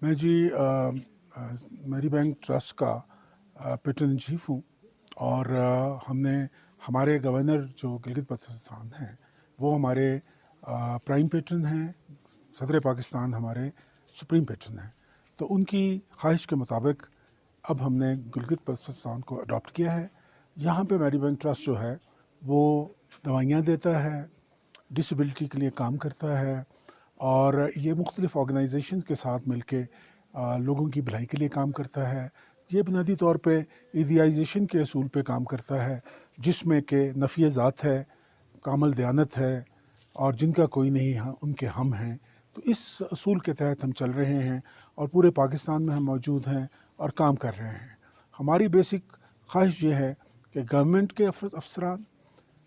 मैं जी मेरी bank trust का पेट्रन इन चीफ हूँ और हमने हमारे गवर्नर जो गिलगित बल्तिस्तान हैं वो हमारे प्राइम पेट्रन हैं, सदर पाकिस्तान हमारे सुप्रीम पेट्रन हैं। तो उनकी ख्वाहिश के मुताबिक अब हमने गिलगित बल्तिस्तान को अडॉप्ट किया है। यहाँ पे मेरी बैंक ट्रस्ट जो है वो दवाइयाँ देता है, डिसेबिलिटी के लिए काम करता है और ये मुख्तलिफ़ ऑर्गेनाइजेशन के साथ मिलके लोगों की भलाई के लिए काम करता है। ये बुनियादी तौर पे इदियाइजेशन के असूल पे काम करता है, जिसमें कि नफ़ी ज़ात है, कामल दयानत है और जिनका कोई नहीं है उनके हम हैं। तो इस असूल के तहत हम चल रहे हैं और पूरे पाकिस्तान में हम मौजूद हैं और काम कर रहे हैं। हमारी बेसिक ख्वाहिश ये है कि गवर्नमेंट के अफसरान,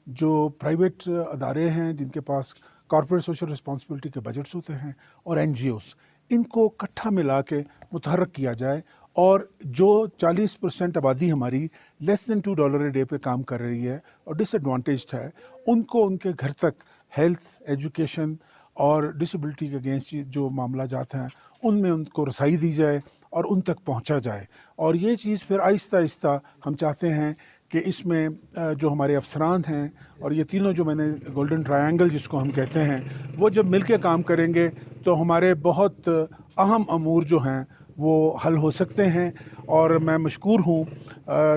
जो प्राइवेट अदारे हैं जिनके पास कॉर्पोरेट सोशल रिस्पॉन्सिबिलिटी के बजट्स होते हैं, और NGOs, इनको इकट्ठा मिला के मुतहर्रक किया जाए और जो 40% आबादी हमारी लेस दैन $2 डे पे काम कर रही है और डिसएडवांटेज्ड है, उनको उनके घर तक हेल्थ, एजुकेशन और डिसेबिलिटी के अगेंस्ट जो मामला जाते हैं उनमें उनको रसाई दी जाए और उन तक पहुंचा जाए। और ये चीज़ फिर आहिस्ता आहिस्ता हम चाहते हैं कि इसमें जो हमारे अफसरान हैं और ये तीनों जो मैंने गोल्डन ट्रायंगल जिसको हम कहते हैं, वो जब मिलके काम करेंगे तो हमारे बहुत अहम अमूर जो हैं वो हल हो सकते हैं। और मैं मशकूर हूँ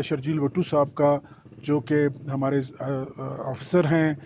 शर्जील भट्टू साहब का, जो कि हमारे ऑफिसर हैं,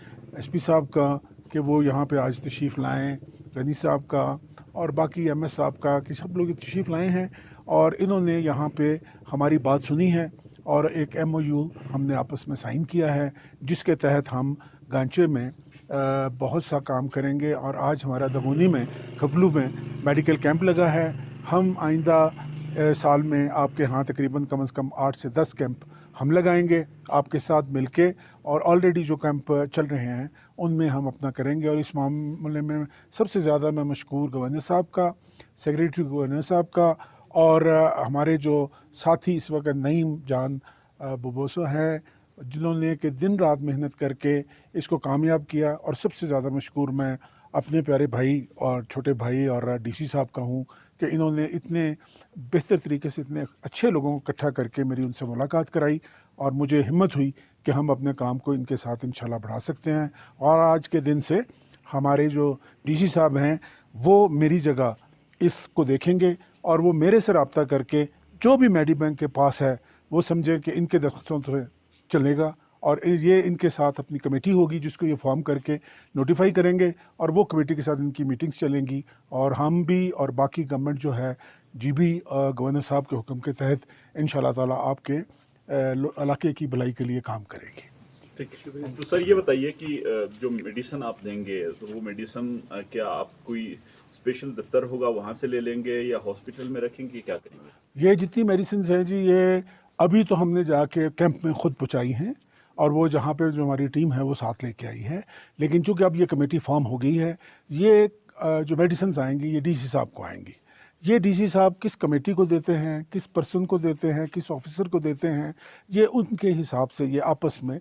SP साहब का, कि वो यहाँ पे आज तशरीफ़ लाएँ, गनी साहब का और बाकी MS साहब का, कि सब लोग तशरीफ़ लाए हैं और इन्होंने यहाँ पे हमारी बात सुनी है और एक MOU हमने आपस में साइन किया है, जिसके तहत हम गांचे में बहुत सा काम करेंगे। और आज हमारा दमोनी में, खपलू में मेडिकल कैंप लगा है। हम आइंदा साल में आपके यहाँ तकरीबन कम से कम 8 से 10 कैंप हम लगाएंगे आपके साथ मिलके, और ऑलरेडी जो कैंप चल रहे हैं उनमें हम अपना करेंगे। और इस मामले में सबसे ज़्यादा मैं मशकूर गवर्नर साहब का, सेक्रेटरी गवर्नर साहब का और हमारे जो साथी इस वक्त नईम जान बुबोसो हैं, जिन्होंने कि दिन रात मेहनत करके इसको कामयाब किया। और सबसे ज़्यादा मशकूर मैं अपने प्यारे भाई और छोटे भाई और DC साहब का हूँ कि इन्होंने इतने बेहतर तरीके से इतने अच्छे लोगों को इकट्ठा करके मेरी उनसे मुलाकात कराई और मुझे हिम्मत हुई कि हम अपने काम को इनके साथ इंशाल्लाह बढ़ा सकते हैं। और आज के दिन से हमारे जो DC साहब हैं वो मेरी जगह इसको देखेंगे और वो मेरे से रब्ता करके जो भी मेडी बैंक के पास है वो समझे कि इनके दस्तों से चलेगा, और ये इनके साथ अपनी कमेटी होगी जिसको ये फॉर्म करके नोटिफाई करेंगे और वो कमेटी के साथ इनकी मीटिंग्स चलेंगी। और हम भी और बाकी गवर्नमेंट जो है GB गवर्नर साहब के हुक्म के तहत इंशाल्लाह ताला आपके इलाके की भलाई के लिए काम करेगी। ठीक है। तो सर ये बताइए कि जो मेडिसिन आप देंगे तो वो मेडिसिन क्या आप कोई स्पेशल दफ्तर होगा वहाँ से ले लेंगे या हॉस्पिटल में रखेंगे, क्या करेंगे? ये जितनी मेडिसिन है जी, ये अभी तो हमने जाके कैंप में ख़ुद पहुँचाई हैं और वो जहाँ पे जो हमारी टीम है वो साथ लेके आई है। लेकिन चूँकि अब ये कमेटी फॉर्म हो गई है, ये जो मेडिसिन आएंगी ये DC साहब को आएंगी। ये DC साहब किस कमेटी को देते हैं, किस पर्सन को देते हैं, किस ऑफिसर को देते हैं, ये उनके हिसाब से ये आपस में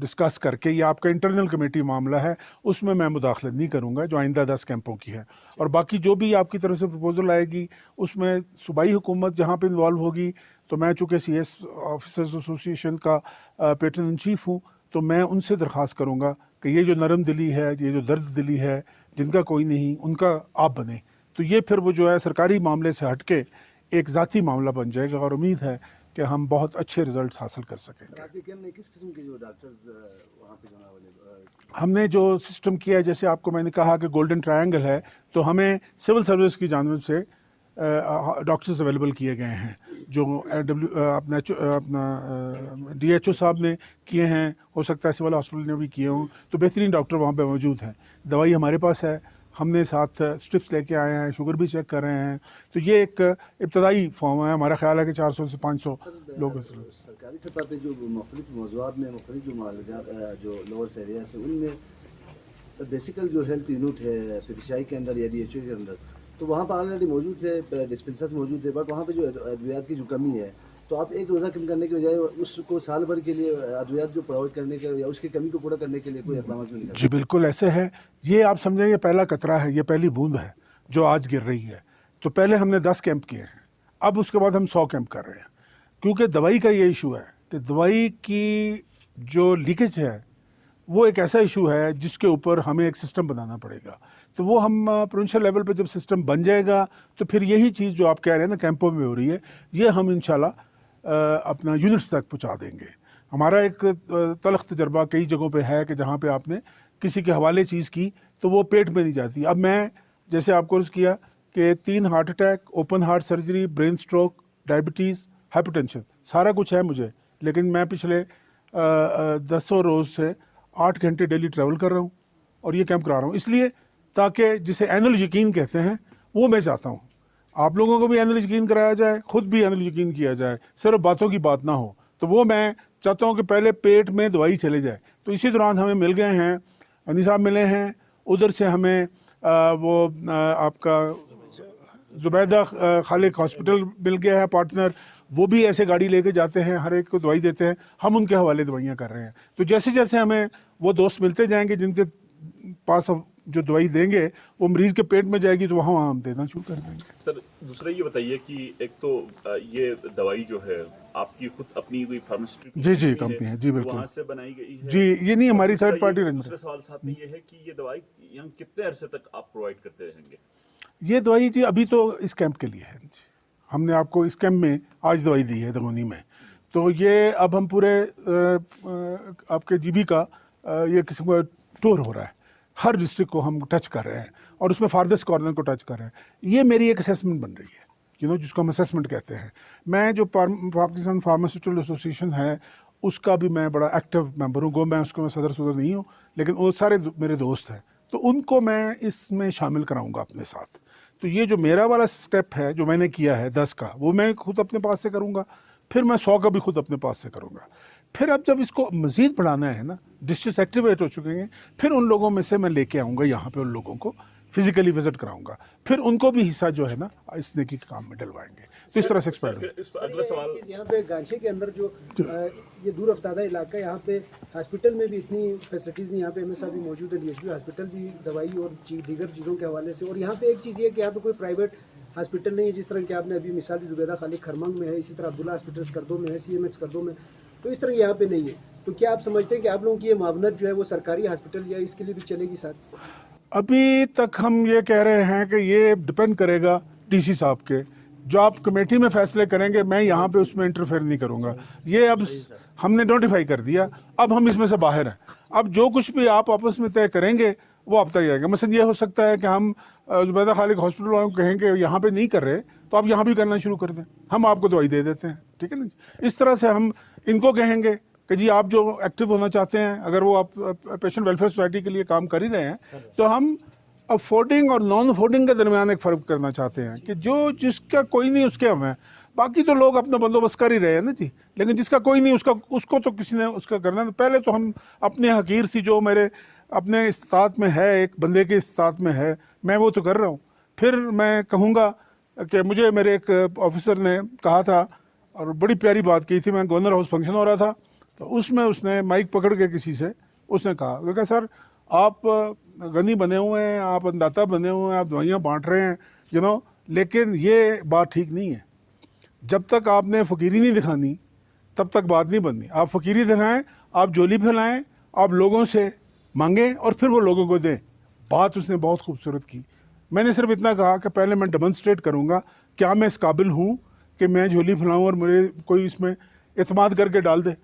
डिस्कस करके, ये आपका इंटरनल कमेटी मामला है, उसमें मैं मुदाखलत नहीं करूँगा, जो आइंदा 10 कैंपों की है। और बाकी जो भी आपकी तरफ से प्रपोजल आएगी उसमें सूबाई हुकूमत जहाँ पे इन्वॉल्व होगी, तो मैं चूँकि CS ऑफिसर्स एसोसिएशन का पेट्रन इन चीफ हूँ, तो मैं उनसे दरख्वास्त करूँगा कि ये जो नरम दिली है, ये जो दर्द दिली है, जिनका कोई नहीं उनका आप बने, तो ये फिर वो जो है सरकारी मामले से हटके एक ज़ाती मामला बन जाएगा। और उम्मीद है कि हम बहुत अच्छे रिजल्ट्स हासिल कर सकेंगे। आपके कैंप में किस किस्म के जो डॉक्टर्स वहाँ पे जो है हमने जो सिस्टम किया है, जैसे आपको मैंने कहा कि गोल्डन ट्रायंगल है, तो हमें सिविल सर्विस की जानिब से डॉक्टर्स अवेलेबल किए गए हैं, जो अपना DHO साहब ने किए हैं, हो सकता है सिविल हॉस्पिटल ने भी किए हों, तो बेहतरीन डॉक्टर वहाँ पे मौजूद हैं। दवाई हमारे पास है, हमने साथ स्ट्रिप्स लेके आए हैं, शुगर भी चेक कर रहे हैं। तो ये एक इब्तदाई फॉर्म है, हमारा ख्याल है कि 400 से 500 लोग। सरकारी सतह पे जो मुख्तलिफ मौज़ूआत में मुख्तलिफ जो मालजात जो लोअर्स एरियाज है उनमें बेसिकल जो हेल्थ यूनिट है PPCI के अंदर या DHO के अंदर, तो वहाँ पर ऑलरेडी मौजूद है, डिस्पेंसर्स मौजूद है, बट वहाँ पे जो अद्वियात की जो कमी है, तो आप एक रोज़ा कम करने के बजाय उसको साल भर के लिए अद्वियात जो प्रोवाइड करने के या उसकी कमी को पूरा करने के लिए कोई इक़दाम क्यों नहीं करते? जी बिल्कुल ऐसे है। ये आप समझें ये पहला कतरा है, ये पहली बूंद है जो आज गिर रही है। तो पहले हमने 10 कैंप किए हैं, अब उसके बाद हम 100 कैंप कर रहे हैं, क्योंकि दवाई का ये इशू है कि दवाई की जो लीकेज है वो एक ऐसा इशू है जिसके ऊपर हमें एक सिस्टम बनाना पड़ेगा। तो वो हम प्रोविंशियल लेवल पे जब सिस्टम बन जाएगा तो फिर यही चीज़ जो आप कह रहे हैं ना कैंपों में हो रही है, ये हम इंशाल्लाह अपना यूनिट्स तक पहुंचा देंगे। हमारा एक तलख तजर्बा कई जगहों पे है कि जहाँ पे आपने किसी के हवाले चीज़ की तो वो पेट में नहीं जाती। अब मैं जैसे आपको अर्ज़ किया कि 3 heart attack, open heart surgery, brain stroke, diabetes, hypertension, सारा कुछ है मुझे, लेकिन मैं पिछले 10 रोज़ से 8 घंटे डेली ट्रैवल कर रहा हूँ और ये कैंप करा रहा हूँ, इसलिए ताकि जिसे एनुअल यकीन कहते हैं वो मैं चाहता हूँ आप लोगों को भी एनुअल यकीन कराया जाए, खुद भी एनुअल यकीन किया जाए, सिर्फ बातों की बात ना हो। तो वो मैं चाहता हूँ कि पहले पेट में दवाई चले जाए। तो इसी दौरान हमें मिल गए हैं, अनी साहब मिले हैं, उधर से हमें आपका जुबैदा खालिक हॉस्पिटल मिल गया है पार्टनर, वो भी ऐसे गाड़ी लेके जाते हैं, हर एक को दवाई देते हैं, हम उनके हवाले दवाइयाँ कर रहे हैं। तो जैसे जैसे हमें वो दोस्त मिलते जाएंगे जिनके पास जो दवाई देंगे वो मरीज़ के पेट में जाएगी तो वहाँ हम देना शुरू कर देंगे। सर दूसरा ये बताइए कि एक तो ये दवाई जो है आपकी खुद अपनी कोई फार्मास्यूटिकल जी कंपनी है, जी बिल्कुल, वहाँ से बनाई गई है जी, ये नहीं हमारी थर्ड पार्टी रेंज। दूसरा सवाल साथ में ये है कि ये दवाई यहाँ कितने अरसे तक आप प्रोवाइड करते रहेंगे? ये दवाई जी अभी तो इस कैंप के लिए है जी, हमने आपको इस कैंप में आज दवाई दी है दमोनी में, तो ये अब हम पूरे आपके जीबी का ये किस्म का टूर हो रहा है, हर डिस्ट्रिक्ट को हम टच कर रहे हैं और उसमें फार्देस्ट कॉर्नर को टच कर रहे हैं। ये मेरी एक असेसमेंट बन रही है, जिसको हम असेसमेंट कहते हैं। मैं जो पाकिस्तान फार्मास्यूटिकल एसोसिएशन है उसका भी मैं बड़ा एक्टिव मेंबर हूँ, मैं उसको मैं सदर नहीं हूँ, लेकिन वो सारे मेरे दोस्त हैं, तो उनको मैं इसमें शामिल कराऊंगा अपने साथ। तो ये जो मेरा वाला स्टेप है जो मैंने किया है 10 का, वो मैं खुद अपने पास से करूँगा, फिर मैं 100 का भी खुद अपने पास से करूँगा। फिर अब जब इसको मज़ीद बढ़ाना है ना, डिस्ट्रिक्ट एक्टिवेट हो चुके हैं, फिर उन लोगों में से मैं लेके आऊँगा यहाँ पे, उन लोगों को फिजिकली विजिट कराऊंगा, फिर उनको भी हिस्सा जो है ना इस नेकी के काम में डलवाएंगे। तो इस तरह से एक्सपेरिमेंट। इस पर अगला सवाल, यहाँ पे गांचे के अंदर जो ये दूर अफ्तादा इलाका है, यहाँ पे हॉस्पिटल में भी इतनी फैसिलिटीज़ नहीं, यहाँ पे एमएसआई भी मौजूद है, डीएचबी हॉस्पिटल भी दवाई और दीगर चीज़ों के हवाले से, और यहाँ पे एक चीज़ ये है कि यहाँ पे कोई प्राइवेट हॉस्पिटल नहीं है, जिस तरह कि आपने अभी मिसाल दी जुबैदा खालिक खरमंग में है, इसी तरह अब्दुल्ला हॉस्पिटल स्कर्दो में है, CMH स्कर्दो में, तो इस तरह यहाँ पे नहीं है। तो क्या आप समझते हैं कि आप लोगों की ये मावनत जो है वो सरकारी हॉस्पिटल या इसके लिए भी चलेगी साथ? अभी तक हम ये कह रहे हैं कि ये डिपेंड करेगा डीसी साहब के, जो आप कमेटी में फैसले करेंगे, मैं यहाँ पे उसमें इंटरफेयर नहीं करूँगा। ये अब हमने नोटिफाई कर दिया, अब हम इसमें से बाहर हैं। अब जो कुछ भी आप आपस में तय करेंगे वो आप तय जाएगा। मसलन ये हो सकता है कि हम जुबैदा खालिक हॉस्पिटल वालों को कहेंगे यहाँ पे नहीं कर रहे तो आप यहाँ भी करना शुरू कर दें, हम आपको दवाई दे देते हैं, ठीक है ना। इस तरह से हम इनको कहेंगे कि जी आप जो एक्टिव होना चाहते हैं, अगर वो आप पेशेंट वेलफेयर सोसाइटी के लिए काम कर ही रहे हैं, तो हम अफोर्डिंग और नॉन अफोर्डिंग के दरमियान एक फ़र्क करना चाहते हैं कि जो जिसका कोई नहीं उसके हम हैं, बाकी तो लोग अपना बंदोबस्त कर ही रहे हैं ना जी, लेकिन जिसका कोई नहीं उसको तो किसी ने उसका करना है। पहले तो हम अपने हकीर सी जो मेरे अपने इस्तात में है, एक बंदे के इस्तात में है, मैं वो तो कर रहा हूँ। फिर मैं कहूँगा कि मुझे मेरे एक ऑफिसर ने कहा था और बड़ी प्यारी बात की थी, मैं गवर्नर हाउस फंक्शन हो रहा था, तो उसमें उसने माइक पकड़ के किसी से उसने कहा सर आप गनी बने हुए हैं, आप अंदाता बने हुए हैं, आप दवाइयाँ बांट रहे हैं, लेकिन ये बात ठीक नहीं है। जब तक आपने फ़कीरी नहीं दिखानी तब तक बात नहीं बननी। आप फ़कीरी दिखाएं, आप झोली फैलाएं, आप लोगों से मांगें और फिर वो लोगों को दें। बात उसने बहुत खूबसूरत की। मैंने सिर्फ इतना कहा कि पहले मैं डेमोन्स्ट्रेट करूँगा क्या मैं इस काबिल हूँ कि मैं झोली फैलाऊँ और मेरे कोई इसमें एतमाद करके डाल दे।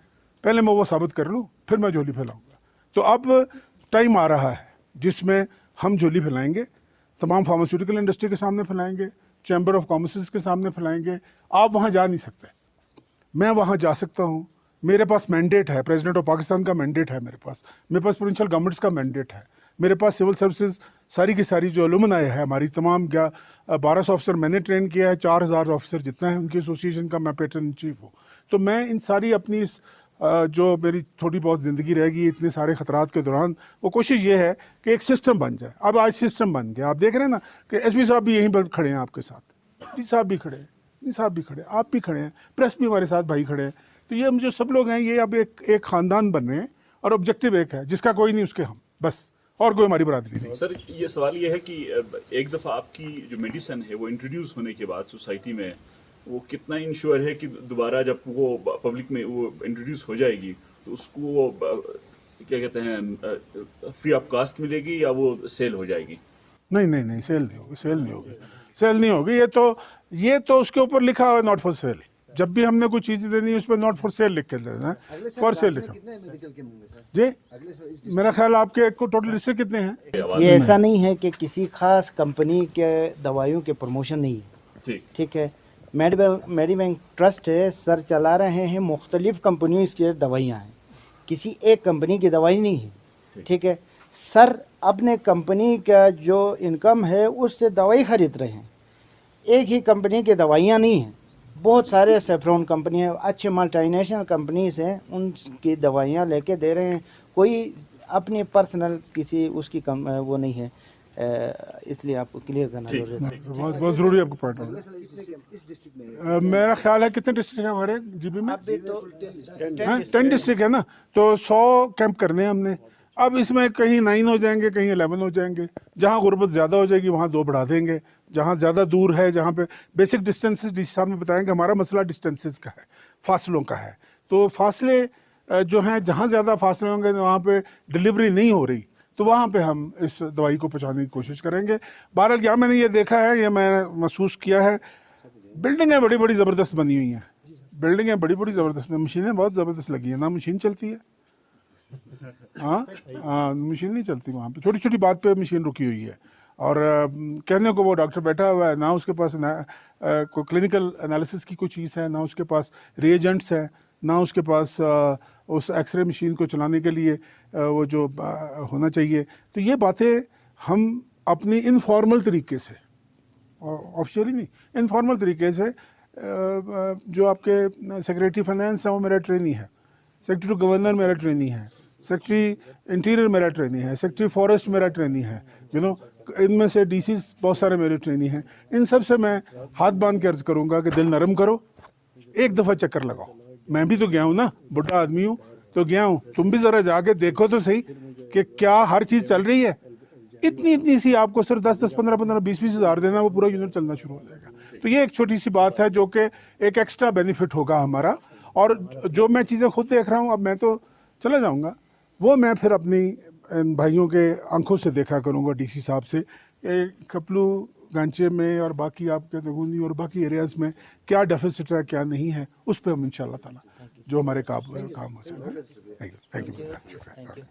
पहले मैं वो साबित कर लूँ, फिर मैं झोली फैलाऊँगा। तो अब टाइम आ रहा है जिसमें हम झोली फैलाएंगे, तमाम फार्मास्यूटिकल इंडस्ट्री के सामने फैलाएंगे, चैम्बर ऑफ कॉमर्स के सामने फैलाएंगे। आप वहाँ जा नहीं सकते, मैं वहाँ जा सकता हूँ। मेरे पास मैंडेट है, प्रेसिडेंट ऑफ पाकिस्तान का मैंडेट है मेरे पास प्रोविंशियल गवर्नमेंट्स का मैंडेट है, मेरे पास सिविल सर्विसेज सारी की सारी जो अलुमनाई है हमारी तमाम 1200 ऑफिसर मैंने ट्रेन किया है, 4000 ऑफिसर जितना है उनकी एसोसिएशन का मैं पैटर्न चीफ हूँ। तो मैं इन सारी अपनी जो मेरी थोड़ी बहुत ज़िंदगी रहेगी इतने सारे ख़तरात के दौरान, वो कोशिश ये है कि एक सिस्टम बन जाए। अब आज सिस्टम बन गया, आप देख रहे हैं ना कि एसपी साहब भी यहीं पर खड़े हैं आपके साथ, डी साहब भी खड़े हैं, डी साहब भी खड़े हैं, आप भी खड़े हैं, प्रेस भी हमारे साथ भाई खड़े हैं। तो ये जो सब लोग हैं ये अब एक ख़ानदान बन रहे हैं और ऑब्जेक्टिव एक है, जिसका कोई नहीं उसके हम, बस और कोई हमारी बरादरी नहीं। सर ये सवाल ये है कि एक दफ़ा आपकी जो मेडिसिन है वो इंट्रोड्यूस होने के बाद सोसाइटी में वो कितना इंश्योर है कि दोबारा जब वो पब्लिक में वो इंट्रोड्यूस हो जाएगी तो उसको वो क्या कहते हैं फ्री ऑफ कास्ट मिलेगी या वो सेल हो जाएगी? नहीं नहीं नहीं, सेल नहीं होगी, सेल नहीं होगी, सेल नहीं होगी। ये तो उसके ऊपर लिखा हुआ है नॉट फॉर सेल। जब भी हमने कोई चीज़ देनी है उस पर नॉट फॉर सेल लिख के देना है, अगले साल फॉर सेल ब्रांच में लिखा। कितने मेडिकल के होंगे सर? जी अगले साल इस मेरा ख्याल आपके को टोटल डिस्ट्रिक्ट कितने हैं? ये ऐसा नहीं है कि किसी खास कंपनी के दवाइयों के प्रमोशन नहीं है, ठीक ठीक है। मेडीबैंक ट्रस्ट है, सर चला रहे हैं, मुख्तलिफ कंपनियों की दवाइयाँ हैं, किसी एक कंपनी की दवाई नहीं है, ठीक है। सर अपने कंपनी का जो इनकम है उससे दवाई खरीद रहे हैं, एक ही कंपनी की दवाइयाँ नहीं हैं, बहुत सारे सेफ्रॉन कंपनी हैं, अच्छे मल्टीनेशनल कंपनीज हैं, उनकी दवाइयाँ लेके दे रहे हैं। कोई अपनी पर्सनल किसी उसकी वो नहीं है, इसलिए आपको क्लियर करना जरूरी है। बहुत बहुत ज़रूरी है आपको पॉइंट अगले साल इस डिस्ट्रिक्ट में मेरा ख्याल है कितने डिस्ट्रिक्ट हैं हमारे जीबी में? अभी तो 10 डिस्ट्रिक्ट है ना, तो 100 कैंप करने हैं हमने। अब इसमें कहीं 9 हो जाएंगे, कहीं 11 हो जाएंगे। जहाँ गुर्बत ज़्यादा हो जाएगी वहाँ 2 बढ़ा देंगे, जहाँ ज़्यादा दूर है, जहाँ पे बेसिक डिस्टेंसेस डी साहब ने बताएंगे। हमारा मसला डिस्टेंसेस का है, फासलों का है। तो फासले जो हैं, जहाँ ज़्यादा फासले होंगे वहाँ पे डिलीवरी नहीं हो रही, तो वहाँ पे हम इस दवाई को पहुँचाने की कोशिश करेंगे। बहरहाल क्या मैंने ये देखा है, ये मैंने महसूस किया है, बिल्डिंगें बड़ी बड़ी ज़बरदस्त बनी हुई हैं, बिल्डिंगें बड़ी बड़ी ज़बरदस्त, मशीनें बहुत ज़बरदस्त लगी हैं, ना मशीन चलती है। हाँ मशीन नहीं चलती वहाँ पे, छोटी छोटी बात पे मशीन रुकी हुई है। और कहने को वो डॉक्टर बैठा हुआ है, ना उसके पास कोई क्लिनिकल एनालिसिस की कोई चीज़ है, ना उसके पास रिएजेंट्स है, ना उसके पास उस एक्सरे मशीन को चलाने के लिए वो जो होना चाहिए। तो ये बातें हम अपनी इनफॉर्मल तरीके से, ऑफिशियली नहीं, इनफॉर्मल तरीके से, जो आपके सेक्रेटरी फाइनेंस है वो मेरा ट्रेनी है, सेक्रेटरी टू गवर्नर मेरा ट्रेनी है, सेक्रेटरी इंटीरियर मेरा ट्रेनी है, सेक्रेटरी फॉरेस्ट मेरा ट्रेनी है, इनमें से डीसी बहुत सारे मेरे ट्रेनी हैं। इन सब से मैं हाथ बांध के अर्ज करूँगा कि दिल नरम करो, एक दफ़ा चक्कर लगाओ। मैं भी तो गया हूँ ना, बुढ़ा आदमी हूँ तो गया हूँ, तुम भी ज़रा जाके देखो तो सही कि क्या हर चीज़ चल रही है। इतनी सी आपको सिर्फ 10-10, 15-15, 20-20 हज़ार देना, वो पूरा यूनिट चलना शुरू हो जाएगा। तो ये एक छोटी सी बात है जो कि एक एक्स्ट्रा बेनिफिट होगा हमारा। और जो मैं चीज़ें खुद देख रहा हूँ, अब मैं तो चला जाऊँगा, वो मैं फिर अपनी भाइयों के आंखों से देखा करूँगा, डीसी साहब से, कपलू गांचे में और बाकी आपके दगुनी और बाकी एरियाज़ में क्या डेफिसिट है, क्या नहीं है, उस पर हम इंशाल्लाह ताला जो हमारे काम हो सके। Thank you.